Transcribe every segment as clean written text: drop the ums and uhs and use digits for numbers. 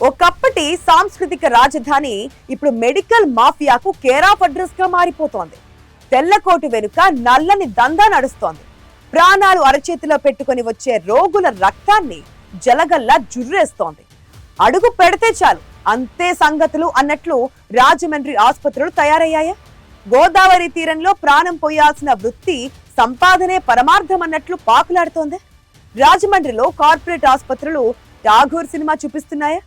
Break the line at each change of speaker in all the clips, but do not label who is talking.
ఒకప్పటి సాంస్కృతిక రాజధాని ఇప్పుడు మెడికల్ మాఫియాకు కేర్ ఆఫ్ అడ్రస్ గా మారిపోతోంది. తెల్లకోటు వెనుక నల్లని దందా నడుస్తోంది. ప్రాణాలు అరచేతిలో పెట్టుకుని వచ్చే రోగుల రక్తాన్ని జలగల్లా జుర్రేస్తోంది. అడుగు పెడితే చాలు అంతే సంగతులు అన్నట్లు రాజమండ్రి ఆసుపత్రులు తయారయ్యాయా? గోదావరి తీరంలో ప్రాణం పోయాల్సిన వృత్తి సంపాదనే పరమార్థం అన్నట్లు పాకులాడుతోంది. రాజమండ్రిలో కార్పొరేట్ ఆసుపత్రులు ఠాగూర్ సినిమా చూపిస్తున్నాయా?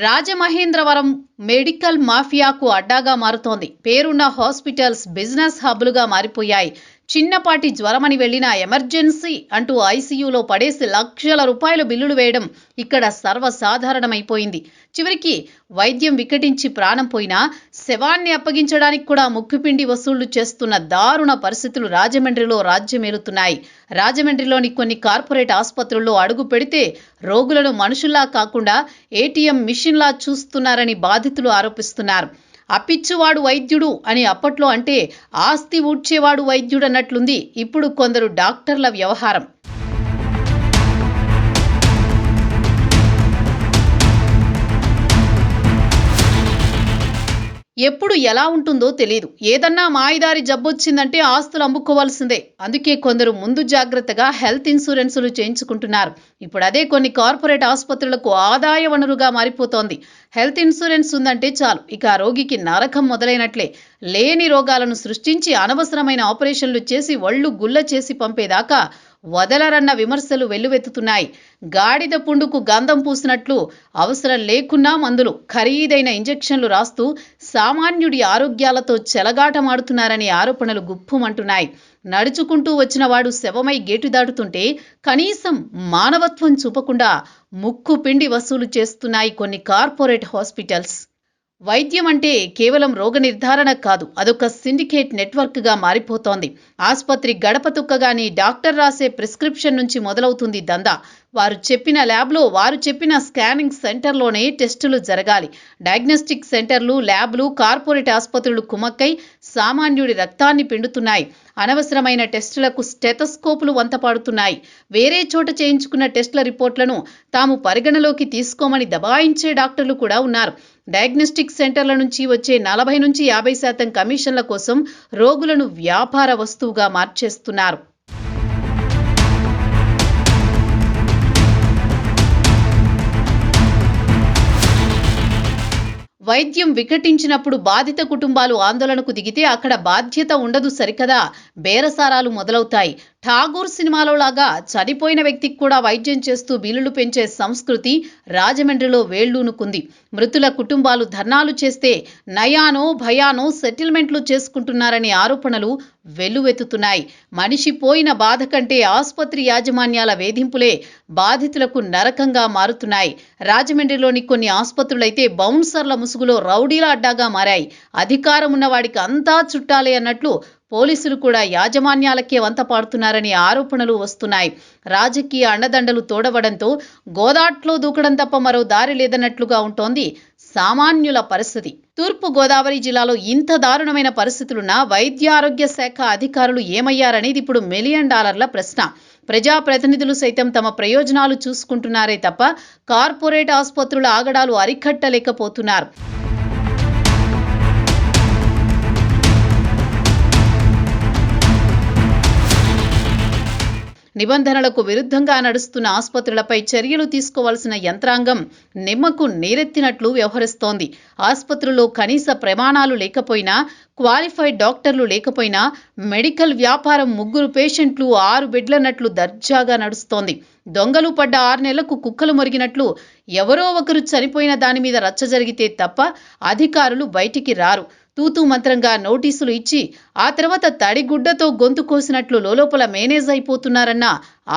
రాజమహేంద్రవరం మెడికల్ మాఫియాకు అడ్డాగా మారుతోంది. పేరున్న హాస్పిటల్స్ బిజినెస్ హబ్లుగా మారిపోయాయి. చిన్నపాటి జ్వరమని వెళ్లిన ఎమర్జెన్సీ అంటూ ఐసీయూలో పడేసి లక్షల రూపాయల బిల్లులు వేయడం ఇక్కడ సర్వసాధారణమైపోయింది. చివరికి వైద్యం వికటించి ప్రాణం పోయినా శవాన్ని అప్పగించడానికి కూడా ముక్కుపిండి వసూళ్లు చేస్తున్న దారుణ పరిస్థితులు రాజమండ్రిలో రాజ్యమేలుతున్నాయి. రాజమండ్రిలోని కొన్ని కార్పొరేట్ ఆసుపత్రుల్లో అడుగు పెడితే రోగులను మనుషుల్లా కాకుండా ఏటీఎం మిషన్లా చూస్తున్నారని బాధితులు ఆరోపిస్తున్నారు. అప్పిచ్చువాడు వైద్యుడు అని అప్పట్లో అంటే ఆస్తి ఊడ్చేవాడు వైద్యుడు అన్నట్లుంది ఇప్పుడు కొందరు డాక్టర్ల వ్యవహారం. ఎప్పుడు ఎలా ఉంటుందో తెలియదు. ఏదన్నా మాయదారి జబ్బొచ్చిందంటే ఆస్తులు అమ్ముకోవాల్సిందే. అందుకే కొందరు ముందు జాగ్రత్తగా హెల్త్ ఇన్సూరెన్సులు చేయించుకుంటున్నారు. ఇప్పుడు అదే కొన్ని కార్పొరేట్ ఆసుపత్రులకు ఆదాయ వనరుగా మారిపోతోంది. హెల్త్ ఇన్సూరెన్స్ ఉందంటే చాలు ఇక ఆ రోగికి నరకం మొదలైనట్లే. లేని రోగాలను సృష్టించి అనవసరమైన ఆపరేషన్లు చేసి ఒళ్ళు గుల్ల చేసి పంపేదాకా వదలరన్న విమర్శలు వెల్లువెత్తుతున్నాయి. గాడిద పుండుకు గంధం పూసినట్లు అవసరం లేకున్నా మందులు, ఖరీదైన ఇంజెక్షన్లు రాస్తూ సామాన్యుడి ఆరోగ్యాలతో చెలగాటమాడుతున్నారని ఆరోపణలు గుప్పుమంటున్నాయి. నడుచుకుంటూ వచ్చిన వాడు శవమై గేటు దాటుతుంటే కనీసం మానవత్వం చూపకుండా ముక్కు పిండి వసూలు చేస్తున్నాయి కొన్ని కార్పొరేట్ హాస్పిటల్స్. వైద్యం అంటే కేవలం రోగ నిర్ధారణ కాదు, అదొక సిండికేట్ నెట్వర్క్గా మారిపోతోంది. ఆసుపత్రి గడప తొక్కగాని డాక్టర్ రాసే ప్రిస్క్రిప్షన్ నుంచి మొదలవుతుంది దందా. వారు చెప్పిన ల్యాబ్లో, వారు చెప్పిన స్కానింగ్ సెంటర్లోనే టెస్టులు జరగాలి. డయాగ్నోస్టిక్ సెంటర్లు, ల్యాబ్లు కార్పొరేట్ ఆసుపత్రులు కుమ్మక్కై సామాన్యుడి రక్తాన్ని పిండుతున్నాయి. అనవసరమైన టెస్టులకు స్టెథోస్కోపులు వంతపాడుతున్నాయి. వేరే చోట చేయించుకున్న టెస్టుల రిపోర్ట్లను తాము పరిగణలోకి తీసుకోమని దబాయించే డాక్టర్లు కూడా ఉన్నారు. డయాగ్నోస్టిక్ సెంటర్ల నుంచి వచ్చే 40 నుంచి 50% కమిషన్ల కోసం రోగులను వ్యాపార వస్తువుగా మార్చేస్తున్నారు. వైద్యం వికటించినప్పుడు బాధిత కుటుంబాలు ఆందోళనకు దిగితే అక్కడ బాధ్యత ఉండదు సరికదా, బేరసారాలు మొదలవుతాయి. ఠాగూర్ సినిమాలో లాగా చనిపోయిన వ్యక్తికి కూడా వైద్యం చేస్తూ బిల్లులు పెంచే సంస్కృతి రాజమండ్రిలో వేళ్లూనుకుంది. మృతుల కుటుంబాలు ధర్నాలు చేస్తే నయానో భయానో సెటిల్మెంట్లు చేసుకుంటున్నారని ఆరోపణలు వెల్లువెత్తుతున్నాయి. మనిషి పోయిన బాధ కంటే ఆసుపత్రి యాజమాన్యాల వేధింపులే బాధితులకు నరకంగా మారుతున్నాయి. రాజమండ్రిలోని కొన్ని ఆసుపత్రులైతే బౌన్సర్ల ముసుగులో రౌడీల అడ్డాగా మారాయి. అధికారం ఉన్నవాడికి అంతా చుట్టాలే అన్నట్లు పోలీసులు కూడా యాజమాన్యాలకే వంతపాడుతున్నారని ఆరోపణలు వస్తున్నాయి. రాజకీయ అండదండలు తోడవడంతో గోదాట్లో దూకడం తప్ప మరో దారి లేదన్నట్లుగా ఉంటోంది సామాన్యుల పరిస్థితి. తూర్పు గోదావరి జిల్లాలో ఇంత దారుణమైన పరిస్థితులున్నా వైద్య ఆరోగ్య శాఖ అధికారులు ఏమయ్యారనేది ఇప్పుడు $1 మిలియన్ ప్రశ్న. ప్రజాప్రతినిధులు సైతం తమ ప్రయోజనాలు చూసుకుంటున్నారే తప్ప కార్పొరేట్ ఆసుపత్రుల ఆగడాలు అరికట్టలేకపోతున్నారు. నిబంధనలకు విరుద్ధంగా నడుస్తున్న ఆసుపత్రులపై చర్యలు తీసుకోవాల్సిన యంత్రాంగం నిమ్మకు నీరెత్తినట్లు వ్యవహరిస్తోంది. ఆసుపత్రుల్లో కనీస ప్రమాణాలు లేకపోయినా, క్వాలిఫైడ్ డాక్టర్లు లేకపోయినా మెడికల్ వ్యాపారం 3 పేషెంట్లు 6 బెడ్లన్నట్లు దర్జాగా నడుస్తోంది. దొంగలు పడ్డ 6 నెలలకు కుక్కలు మొరిగినట్లు ఎవరో ఒకరు చనిపోయిన దాని మీద రచ్చ జరిగితే తప్ప అధికారులు బయటికి రారు. తూతూ మంత్రంగా నోటీసులు ఇచ్చి ఆ తర్వాత తడిగుడ్డతో గొంతు కోసినట్లు లోలోపల మేనేజ్ అయిపోతున్నారన్న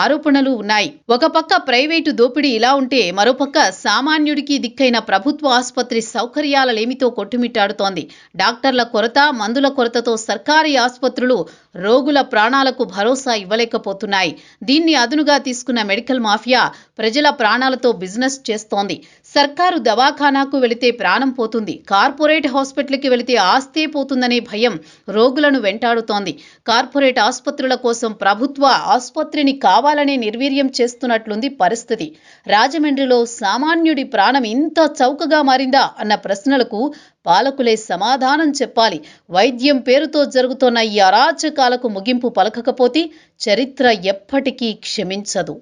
ఆరోపణలు ఉన్నాయి. ఒక పక్క ప్రైవేటు దోపిడీ ఇలా ఉంటే మరోపక్క సామాన్యుడికి దిక్కైన ప్రభుత్వ ఆసుపత్రి సౌకర్యాలలేమితో కొట్టుమిట్టాడుతోంది. డాక్టర్ల కొరత, మందుల కొరతతో సర్కారీ ఆసుపత్రులు రోగుల ప్రాణాలకు భరోసా ఇవ్వలేకపోతున్నాయి. దీన్ని అదునుగా తీసుకున్న మెడికల్ మాఫియా ప్రజల ప్రాణాలతో బిజినెస్ చేస్తోంది. సర్కారు దవాఖానాకు వెళితే ప్రాణం పోతుంది, కార్పొరేట్ హాస్పిటల్కి వెళితే ఆస్తే పోతుందనే భయం రోగులను వెంటాడుతోంది. కార్పొరేట్ ఆసుపత్రుల కోసం ప్రభుత్వ ఆసుపత్రిని కావాలనే నిర్వీర్యం చేస్తున్నట్లుంది పరిస్థితి. రాజమండ్రిలో సామాన్యుడి ప్రాణం ఇంత చౌకగా మారిందా అన్న ప్రశ్నలకు పాలకులే సమాధానం చెప్పాలి. వైద్యం పేరుతో జరుగుతోన్న ఈ అరాచకాలకు ముగింపు పలకకపోతే చరిత్ర ఎప్పటికీ క్షమించదు.